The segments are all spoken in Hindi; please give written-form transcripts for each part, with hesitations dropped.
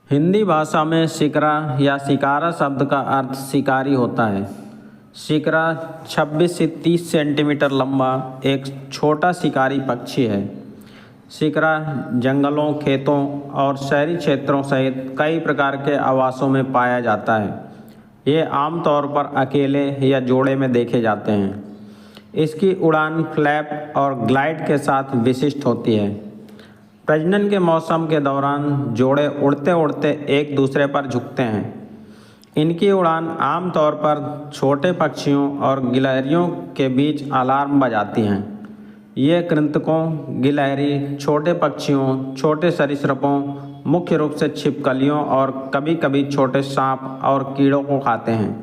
हिंदी भाषा में शिकरा या शिकारा शब्द का अर्थ शिकारी होता है। शिकरा 26 से 30 सेंटीमीटर लंबा एक छोटा शिकारी पक्षी है। शिकरा जंगलों, खेतों और शहरी क्षेत्रों सहित कई प्रकार के आवासों में पाया जाता है। ये आमतौर पर अकेले या जोड़े में देखे जाते हैं। इसकी उड़ान फ्लैप और ग्लाइड के साथ विशिष्ट होती है। प्रजनन के मौसम के दौरान जोड़े उड़ते उड़ते एक दूसरे पर झुकते हैं। इनकी उड़ान आमतौर पर छोटे पक्षियों और गिलहरियों के बीच अलार्म बजाती हैं। ये कृंतकों, गिलहरी, छोटे पक्षियों, छोटे सरीसृपों, मुख्य रूप से छिपकलियों और कभी कभी छोटे सांप और कीड़ों को खाते हैं।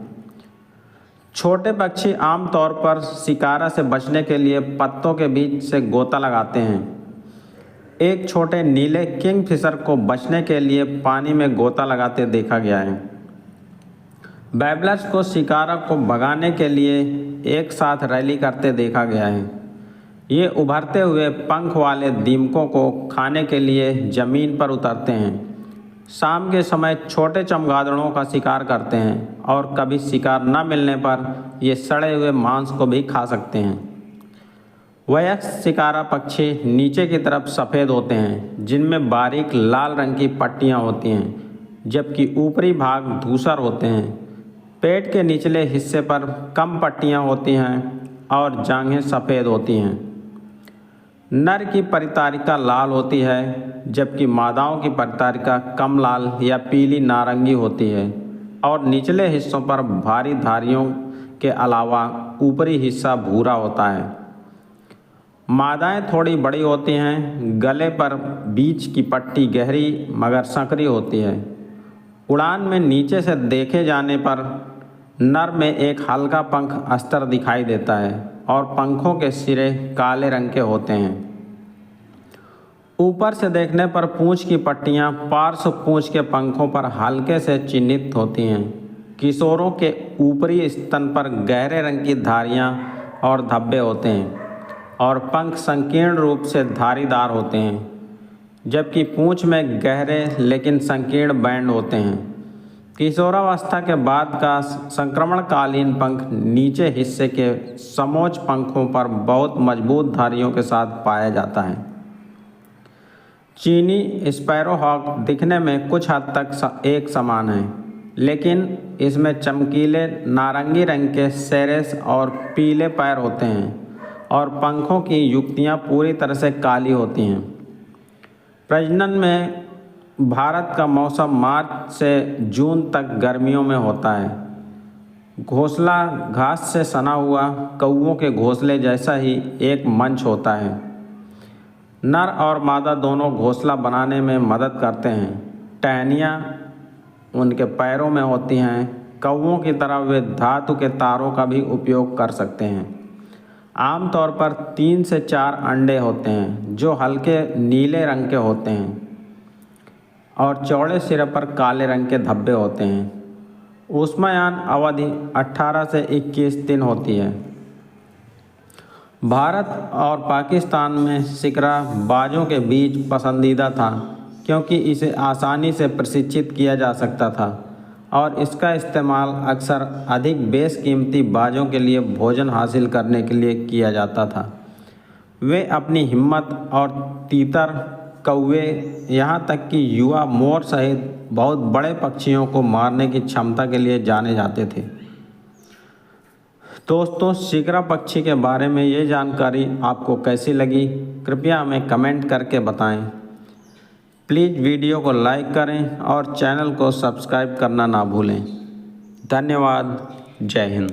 छोटे पक्षी आमतौर पर शिकारा से बचने के लिए पत्तों के बीच से गोता लगाते हैं। एक छोटे नीले किंगफिशर को बचने के लिए पानी में गोता लगाते देखा गया है। बैबलर्स को शिकारा को भगाने के लिए एक साथ रैली करते देखा गया है। ये उभरते हुए पंख वाले दीमकों को खाने के लिए ज़मीन पर उतरते हैं। शाम के समय छोटे चमगादड़ों का शिकार करते हैं और कभी शिकार न मिलने पर ये सड़े हुए मांस को भी खा सकते हैं। वयस्क शिकारा पक्षी नीचे की तरफ सफ़ेद होते हैं, जिनमें बारीक लाल रंग की पट्टियाँ होती हैं, जबकि ऊपरी भाग धूसर होते हैं। पेट के निचले हिस्से पर कम पट्टियाँ होती हैं और जांघें सफ़ेद होती हैं। नर की परितारिका लाल होती है, जबकि मादाओं की परितारिका कम लाल या पीली नारंगी होती है और निचले हिस्सों पर भारी धारियों के अलावा ऊपरी हिस्सा भूरा होता है। मादाएं थोड़ी बड़ी होती हैं। गले पर बीच की पट्टी गहरी मगर संकरी होती है। उड़ान में नीचे से देखे जाने पर नर में एक हल्का पंख अस्तर दिखाई देता है और पंखों के सिरे काले रंग के होते हैं। ऊपर से देखने पर पूंछ की पट्टियां पार्श्व पूंछ के पंखों पर हल्के से चिन्हित होती हैं। किशोरों के ऊपरी स्तन पर गहरे रंग की धारियां और धब्बे होते हैं और पंख संकीर्ण रूप से धारीदार होते हैं, जबकि पूंछ में गहरे लेकिन संकीर्ण बैंड होते हैं। किशोरावस्था के बाद का संक्रमणकालीन पंख नीचे हिस्से के समोच्च पंखों पर बहुत मजबूत धारियों के साथ पाया जाता है। चीनी स्पैरोहॉक दिखने में कुछ हद तक एक समान है, लेकिन इसमें चमकीले नारंगी रंग के सेरेस और पीले पैर होते हैं और पंखों की युक्तियाँ पूरी तरह से काली होती हैं। प्रजनन में भारत का मौसम मार्च से जून तक गर्मियों में होता है। घोंसला घास से सना हुआ कौवों के घोंसले जैसा ही एक मंच होता है। नर और मादा दोनों घोंसला बनाने में मदद करते हैं। टहनियाँ उनके पैरों में होती हैं। कौवों की तरह वे धातु के तारों का भी उपयोग कर सकते हैं। आमतौर पर 3 से 4 अंडे होते हैं, जो हल्के नीले रंग के होते हैं और चौड़े सिरे पर काले रंग के धब्बे होते हैं। ऊष्मायान अवधि 18 से 21 दिन होती है। भारत और पाकिस्तान में शिकरा बाजों के बीच पसंदीदा था, क्योंकि इसे आसानी से प्रशिक्षित किया जा सकता था और इसका इस्तेमाल अक्सर अधिक बेशकीमती बाजों के लिए भोजन हासिल करने के लिए किया जाता था। वे अपनी हिम्मत और तीतर, कौवे, यहाँ तक कि युवा मोर सहित बहुत बड़े पक्षियों को मारने की क्षमता के लिए जाने जाते थे। दोस्तों, शिकरा पक्षी के बारे में ये जानकारी आपको कैसी लगी, कृपया हमें कमेंट करके बताएं। प्लीज़ वीडियो को लाइक करें और चैनल को सब्सक्राइब करना ना भूलें। धन्यवाद। जय हिंद।